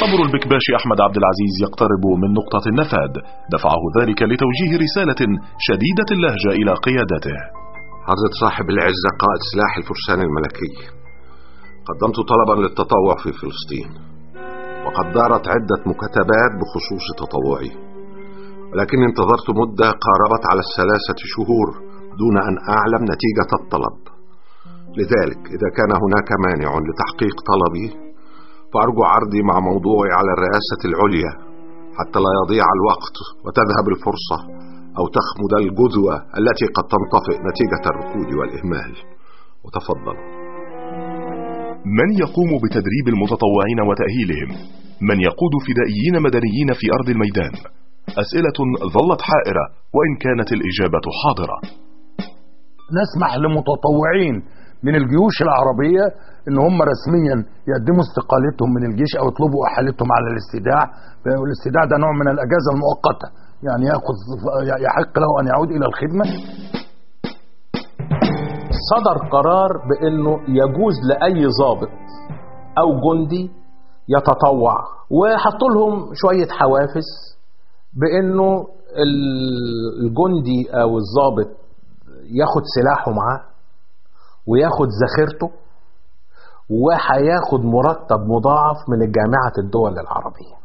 صبر البكباش أحمد عبد العزيز يقترب من نقطة النفاذ، دفعه ذلك لتوجيه رسالة شديدة اللهجة إلى قيادته. حضرة صاحب العزة قائد سلاح الفرسان الملكي، قدمت طلبا للتطوع في فلسطين، وقد دارت عدة مكاتبات بخصوص تطوعي، ولكن انتظرت مدة قاربت على 3 شهور دون أن أعلم نتيجة الطلب. لذلك إذا كان هناك مانع لتحقيق طلبي فأرجو عرضي مع موضوعي على الرئاسة العليا حتى لا يضيع الوقت وتذهب الفرصة أو تخمد الجذوة التي قد تنطفئ نتيجة الركود والإهمال. وتفضل. من يقوم بتدريب المتطوعين وتأهيلهم؟ من يقود فدائيين مدنيين في أرض الميدان؟ أسئلة ظلت حائرة وإن كانت الإجابة حاضرة. نسمح لمتطوعين من الجيوش العربية ان هم رسميا يقدموا استقالتهم من الجيش او يطلبوا احالتهم على الاستداع، والاستداع ده نوع من الاجازة المؤقتة، يعني يحق له ان يعود الى الخدمة. صدر قرار بانه يجوز لاي ضابط او جندي يتطوع، وحطوا لهم شوية حوافز بانه الجندي او الضابط ياخد سلاحه معاه وياخد ذخيرته وهياخد مرتب مضاعف من الجامعة الدول العربية.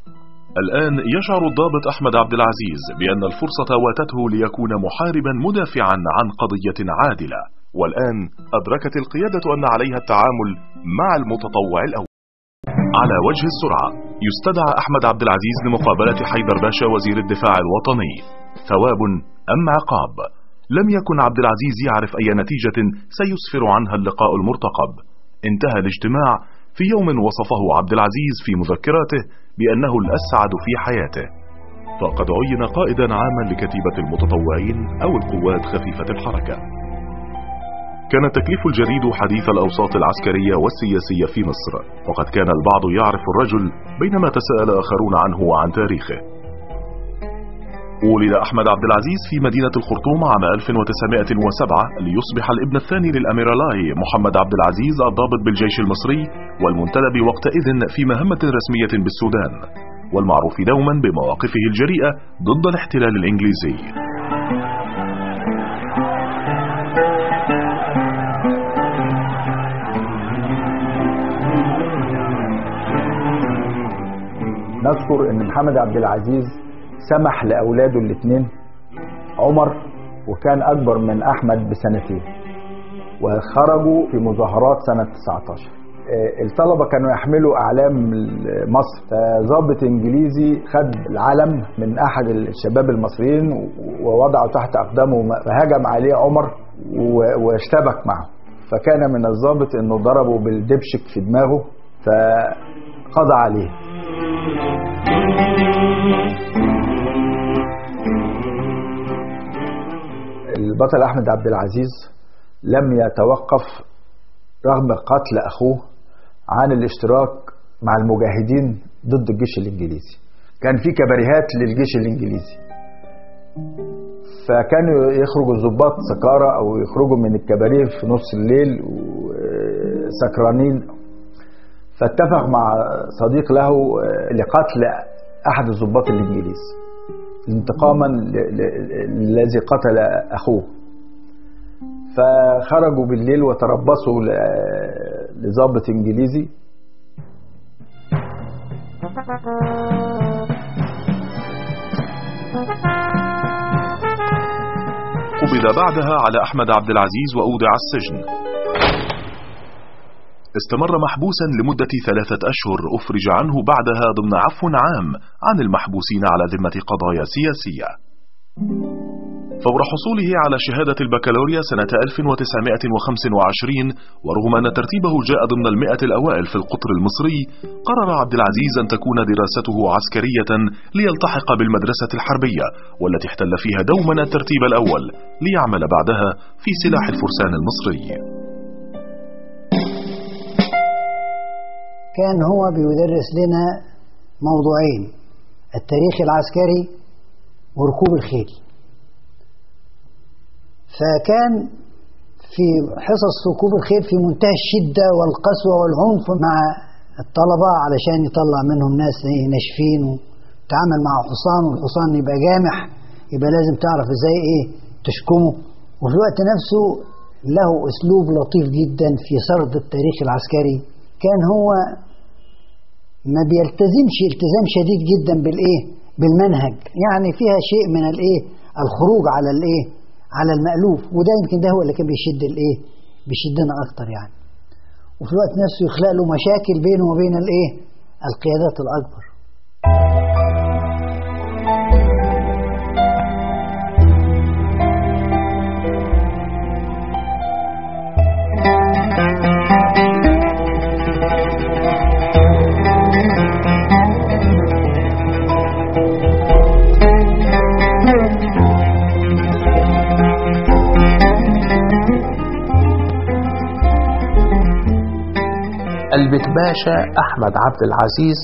الآن يشعر الضابط أحمد عبد العزيز بأن الفرصة واتته ليكون محاربا مدافعا عن قضية عادلة، والآن أدركت القيادة أن عليها التعامل مع المتطوع الأول. على وجه السرعة يستدعى أحمد عبد العزيز لمقابلة حيدر باشا وزير الدفاع الوطني. ثواب أم عقاب؟ لم يكن عبد العزيز يعرف أي نتيجة سيسفر عنها اللقاء المرتقب. انتهى الاجتماع في يوم وصفه عبد العزيز في مذكراته بأنه الأسعد في حياته، فقد عين قائدا عاما لكتيبة المتطوعين أو القوات خفيفة الحركة. كان التكليف الجديد حديث الأوساط العسكرية والسياسية في مصر، وقد كان البعض يعرف الرجل بينما تساءل آخرون عنه وعن تاريخه. ولد أحمد عبد العزيز في مدينة الخرطوم عام 1907 ليصبح الابن الثاني للأميرالاي محمد عبد العزيز الضابط بالجيش المصري والمنتدب وقتئذ في مهمة رسمية بالسودان، والمعروف دوما بمواقفه الجريئة ضد الاحتلال الإنجليزي. نذكر ان محمد عبد العزيز سمح لأولاده الاثنين عمر وكان أكبر من أحمد ب2 وخرجوا في مظاهرات سنة 19. الطلبة كانوا يحملوا أعلام مصر، فضابط إنجليزي خد العلم من أحد الشباب المصريين ووضعه تحت أقدامه، فهجم عليه عمر واشتبك معه، فكان من الضابط أنه ضربه بالدبشك في دماغه فقضى عليه. البطل أحمد عبد العزيز لم يتوقف رغم قتل أخوه عن الاشتراك مع المجاهدين ضد الجيش الإنجليزي. كان في كباريهات للجيش الإنجليزي، فكانوا يخرجوا الضباط سكارى أو يخرجوا من الكباريه في نص الليل سكرانين، فاتفق مع صديق له لقتل أحد الضباط الإنجليز انتقاما الذي قتل أخوه، فخرجوا بالليل وتربصوا لضابط إنجليزي. قبض بعدها على أحمد عبد العزيز وأودع السجن. استمر محبوسا لمدة 3 أشهر، أفرج عنه بعدها ضمن عفو عام عن المحبوسين على ذمة قضايا سياسية. فور حصوله على شهادة البكالوريا سنة 1925، ورغم أن ترتيبه جاء ضمن 100 الأوائل في القطر المصري، قرر عبد العزيز أن تكون دراسته عسكرية ليلتحق بالمدرسة الحربية والتي احتل فيها دوما الترتيب الأول، ليعمل بعدها في سلاح الفرسان المصري. كان هو بيدرس لنا موضوعين: التاريخ العسكري وركوب الخيل. فكان في حصص ركوب الخيل في منتهى الشدة والقسوة والعنف مع الطلبة علشان يطلع منهم ناس ناشفين، وتعامل مع حصان والحصان يبقى جامح، يبقى لازم تعرف ازاي تشكمه. وفي الوقت نفسه له اسلوب لطيف جدا في سرد التاريخ العسكري. كان هو ما بيلتزمش التزام شديد جدا بالمنهج، يعني فيها شيء من الخروج على المألوف، وده يمكن ده هو اللي كان بيشدنا اكتر يعني. وفي الوقت نفسه يخلق له مشاكل بينه وبين القيادات الأكبر. البكباشا أحمد عبد العزيز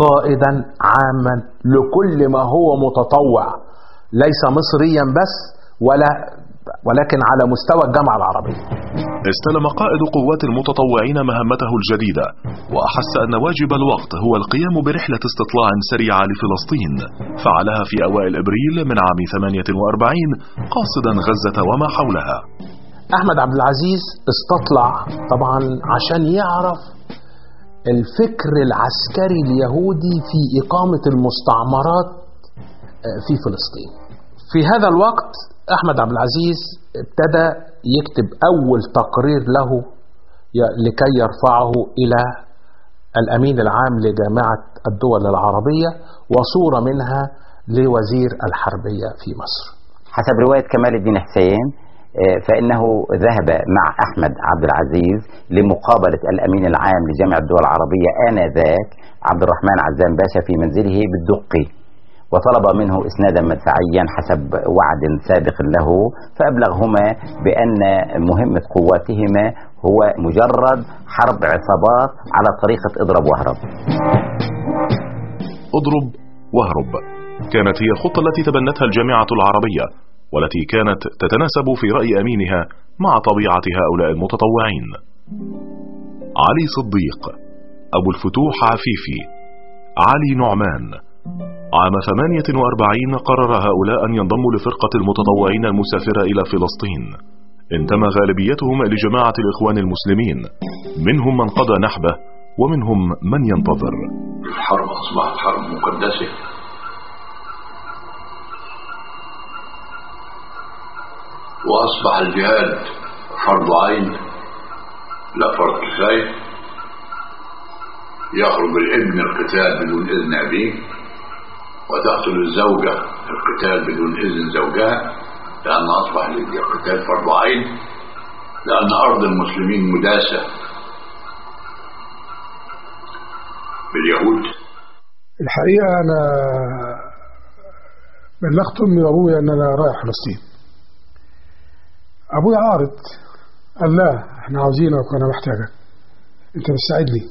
قائدا عاما لكل ما هو متطوع، ليس مصريا بس ولكن على مستوى الجامعة العربية. استلم قائد قوات المتطوعين مهمته الجديدة، وأحس أن واجب الوقت هو القيام برحلة استطلاع سريعة لفلسطين، فعلها في أوائل إبريل من عام 48 قاصدا غزة وما حولها. أحمد عبد العزيز استطلع طبعا عشان يعرف الفكر العسكري اليهودي في إقامة المستعمرات في فلسطين. في هذا الوقت أحمد عبد العزيز ابتدى يكتب أول تقرير له لكي يرفعه إلى الأمين العام لجامعة الدول العربية، وصورة منها لوزير الحربية في مصر. حسب رواية كمال الدين حسين فإنه ذهب مع أحمد عبد العزيز لمقابلة الأمين العام لجامعة الدول العربية آنذاك عبد الرحمن عزام باشا في منزله بالدقي، وطلب منه إسنادا مدفعيا حسب وعد سابق له، فأبلغهما بأن مهمة قواتهما هو مجرد حرب عصابات على طريقة اضرب واهرب. اضرب واهرب كانت هي الخطة التي تبنتها الجامعة العربية، والتي كانت تتناسب في رأي أمينها مع طبيعة هؤلاء المتطوعين. علي صديق، أبو الفتوح عفيفي، علي نعمان. عام 48 قرر هؤلاء أن ينضموا لفرقة المتطوعين المسافرة إلى فلسطين. انتمى غالبيتهم لجماعة الإخوان المسلمين، منهم من قضى نحبه ومنهم من ينتظر. الحرب أصبحت حرب مقدسة، وأصبح الجهاد فرض عين لا فرض كفاية. يخرج الابن القتال بدون إذن أبيه، وتقتل الزوجة القتال بدون إذن زوجها، لأن أصبح القتال فرض عين، لأن أرض المسلمين مداسة باليهود. الحقيقة أنا بلغت أمي وأبويا أن أنا رايح فلسطين. أبويا عارض، قال لا احنا عاوزينك وأنا محتاجك، أنت بتساعدني.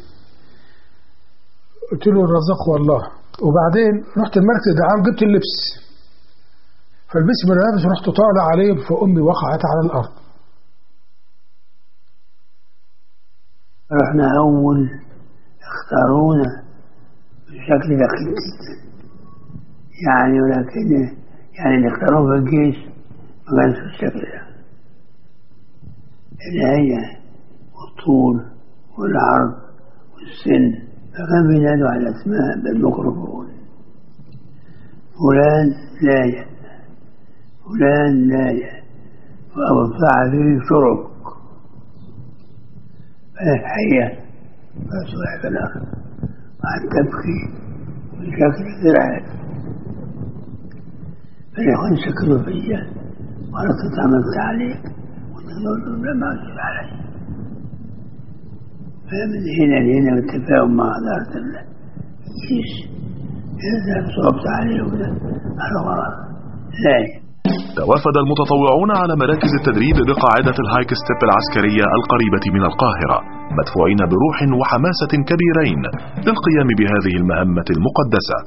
قلت له الرزاق والله. وبعدين رحت المركز الدعام جبت اللبس، فلبست من الملابس ورحت طالع عليه، فأمي وقعت على الأرض. رحنا أول اختارونا بشكل دقيق جدا يعني، ولكن يعني اللي اختاروه في الجيش ما كانش بالشكل ده، الهيئة والطول والعرض والسن، فكان بينادوا على الأسماء بالميكروفون، فلان لايق فلان لايق، وأبو الصعبي شرب. فالحقيقة فسوح في الأرض وقعدت تبكي بشكل زرعي، فالإخوان شكروا فيا وأنا عملت عليك وتقول لا ما أجب علي. فمن هنا لهنا بالتفاهم مع إدارة الجيش إذا صعبت عليه وده على غرض لا. توافد المتطوعون على مراكز التدريب بقاعدة الهايك ستيب العسكرية القريبة من القاهرة، مدفوعين بروح وحماسة كبيرين للقيام بهذه المهمة المقدسة.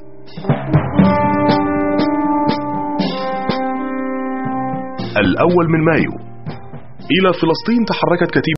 الأول من مايو إلى فلسطين تحركت كتيبة